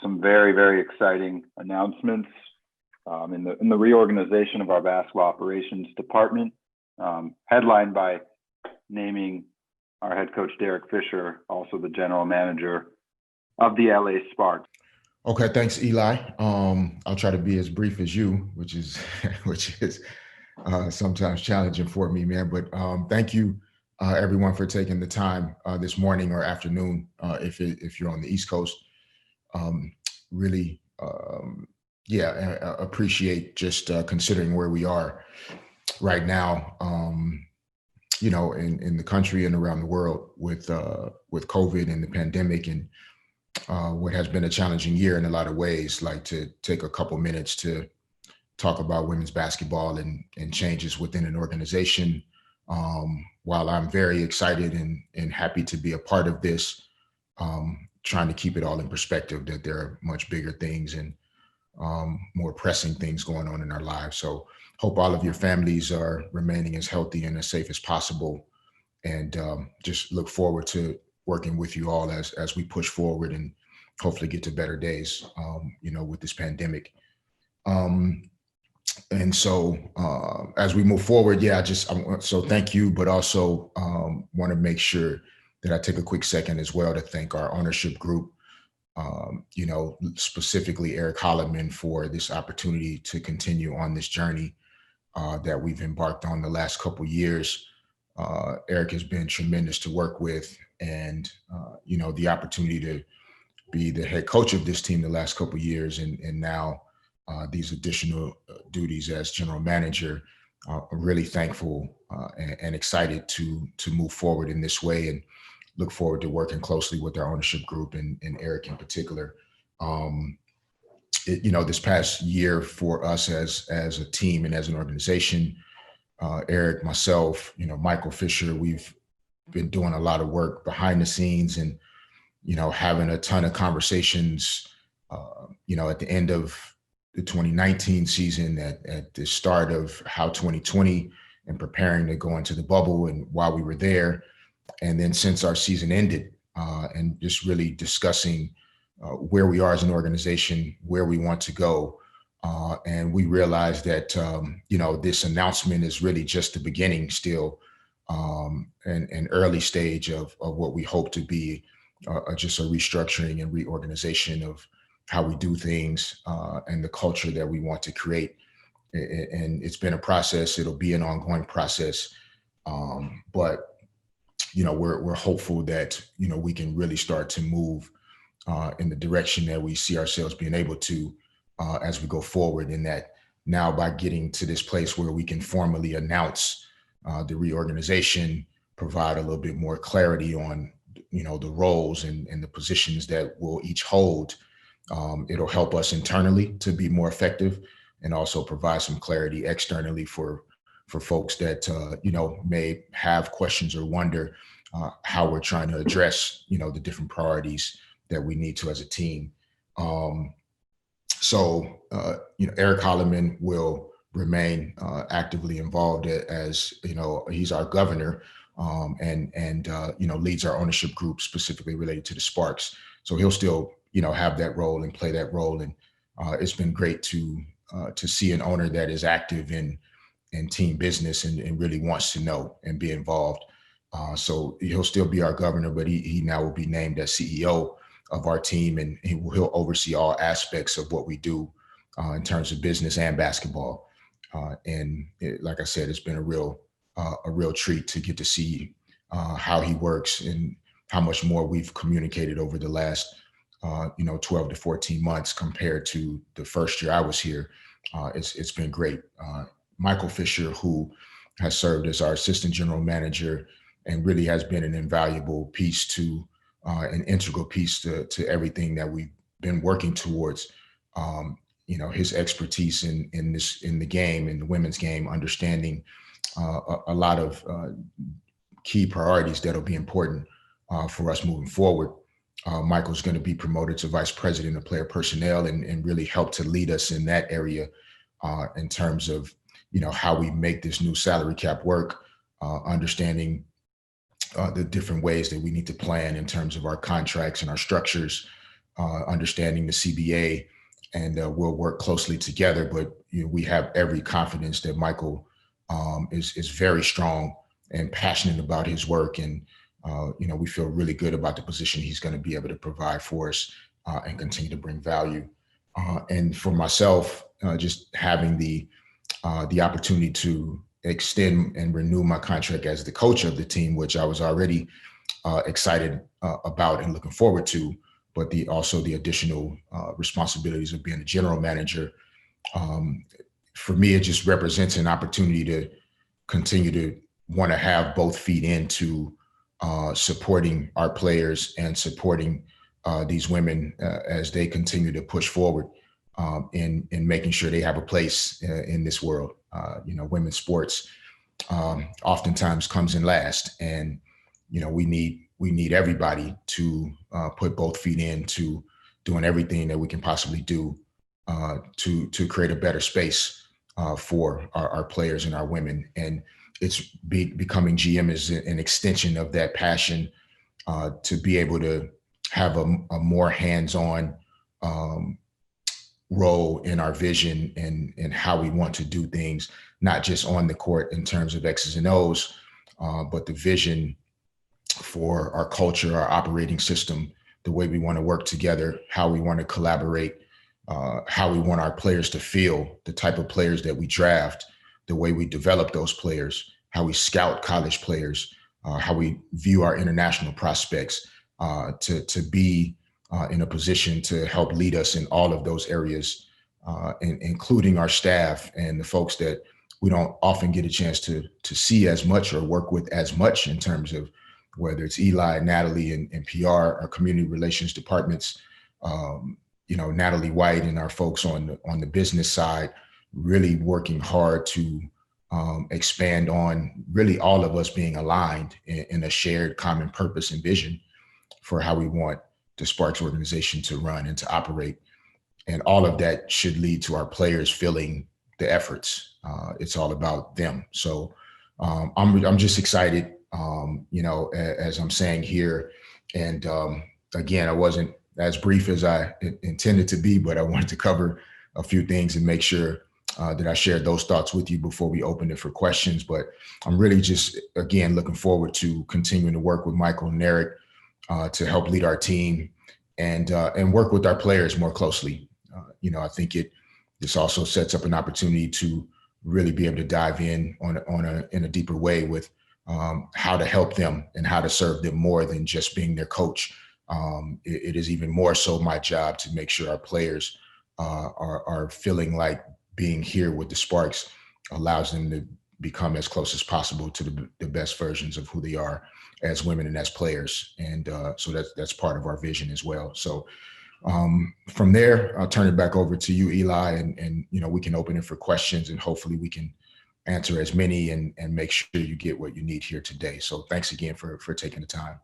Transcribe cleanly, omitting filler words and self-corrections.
some very, very exciting announcements in the reorganization of our basketball operations department, headlined by naming our head coach, Derek Fisher, also the general manager of the LA Sparks. Okay, thanks, Eli. I'll try to be as brief as you, which is sometimes challenging for me, man. But thank you, everyone, for taking the time this morning or afternoon, if you're on the East Coast. Really, appreciate just considering where we are right now. In the country and around the world with COVID and the pandemic and what has been a challenging year in a lot of ways. Like to take a couple minutes to talk about women's basketball and changes within an organization. While I'm very excited and happy to be a part of this, trying to keep it all in perspective that there are much bigger things and more pressing things going on in our lives. So hope all of your families are remaining as healthy and as safe as possible. And just look forward to working with you all as we push forward and hopefully get to better days, with this pandemic. And so as we move forward, so thank you, but also want to make sure that I take a quick second as well to thank our ownership group, specifically Eric Holloman, for this opportunity to continue on this journey that we've embarked on the last couple of years. Eric has been tremendous to work with, and the opportunity to be the head coach of this team the last couple of years, and now these additional duties as general manager. I'm really thankful and excited to move forward in this way, and look forward to working closely with our ownership group and Eric in particular. This past year for us as a team and as an organization, Eric, myself, Michael Fisher, we've been doing a lot of work behind the scenes and, having a ton of conversations, at the end of the 2019 season, at the start of how 2020 and preparing to go into the bubble and while we were there. And then since our season ended, and just really discussing where we are as an organization, where we want to go. And we realized that, this announcement is really just the beginning still, an early stage of what we hope to be just a restructuring and reorganization of how we do things and the culture that we want to create. And it's been a process. It'll be an ongoing process. But we're hopeful that, we can really start to move in the direction that we see ourselves being able to as we go forward, in that now by getting to this place where we can formally announce the reorganization, provide a little bit more clarity on, the roles and the positions that we'll each hold. It'll help us internally to be more effective, and also provide some clarity externally for folks that, may have questions or wonder how we're trying to address, the different priorities that we need to as a team. Eric Holloman will remain actively involved as, he's our governor and leads our ownership group specifically related to the Sparks. So he'll still, have that role and play that role. And it's been great to see an owner that is active in team business and really wants to know and be involved. So he'll still be our governor, but he now will be named as CEO of our team, and he'll oversee all aspects of what we do in terms of business and basketball. Like I said, it's been a real treat to get to see how he works and how much more we've communicated over the last 12 to 14 months compared to the first year I was here. It's been great. Michael Fisher, who has served as our assistant general manager and really has been an invaluable piece to an integral piece to everything that we've been working towards. His expertise in the game, in the women's game, understanding a lot of key priorities that'll be important for us moving forward. Michael's going to be promoted to vice president of player personnel and really help to lead us in that area in terms of, how we make this new salary cap work, understanding the different ways that we need to plan in terms of our contracts and our structures, understanding the CBA, and we'll work closely together. But we have every confidence that Michael is very strong and passionate about his work, and we feel really good about the position he's going to be able to provide for us and continue to bring value. And for myself, just having the opportunity to extend and renew my contract as the coach of the team, which I was already excited about and looking forward to, but also the additional responsibilities of being a general manager. For me, it just represents an opportunity to continue to want to have both feet into supporting our players and supporting these women as they continue to push forward in making sure they have a place in this world. Women's sports oftentimes comes in last, and we need everybody to put both feet into doing everything that we can possibly do to create a better space for our players and our women. And it's becoming GM is an extension of that passion to be able to have a more hands-on role in our vision and how we want to do things, not just on the court in terms of X's and O's, but the vision for our culture, our operating system, the way we want to work together, how we want to collaborate, how we want our players to feel, the type of players that we draft, the way we develop those players, how we scout college players, how we view our international prospects, to be in a position to help lead us in all of those areas, including our staff and the folks that we don't often get a chance to see as much or work with as much, in terms of whether it's Eli, Natalie, and PR, our community relations departments, Natalie White and our folks on the business side, really working hard to expand on really all of us being aligned in a shared common purpose and vision for how we want the Sparks organization to run and to operate. And all of that should lead to our players feeling the efforts. It's all about them. So I'm just excited, as I'm saying here. And again, I wasn't as brief as I intended to be, but I wanted to cover a few things and make sure that I shared those thoughts with you before we open it for questions. But I'm really just, again, looking forward to continuing to work with Michael and Eric to help lead our team and work with our players more closely. I think this also sets up an opportunity to really be able to dive in in a deeper way with how to help them and how to serve them more than just being their coach. It is even more so my job to make sure our players are feeling like being here with the Sparks allows them to become as close as possible to the best versions of who they are as women and as players. And so that's part of our vision as well. So from there, I'll turn it back over to you, Eli, and we can open it for questions, and hopefully we can answer as many and make sure you get what you need here today. So thanks again for taking the time.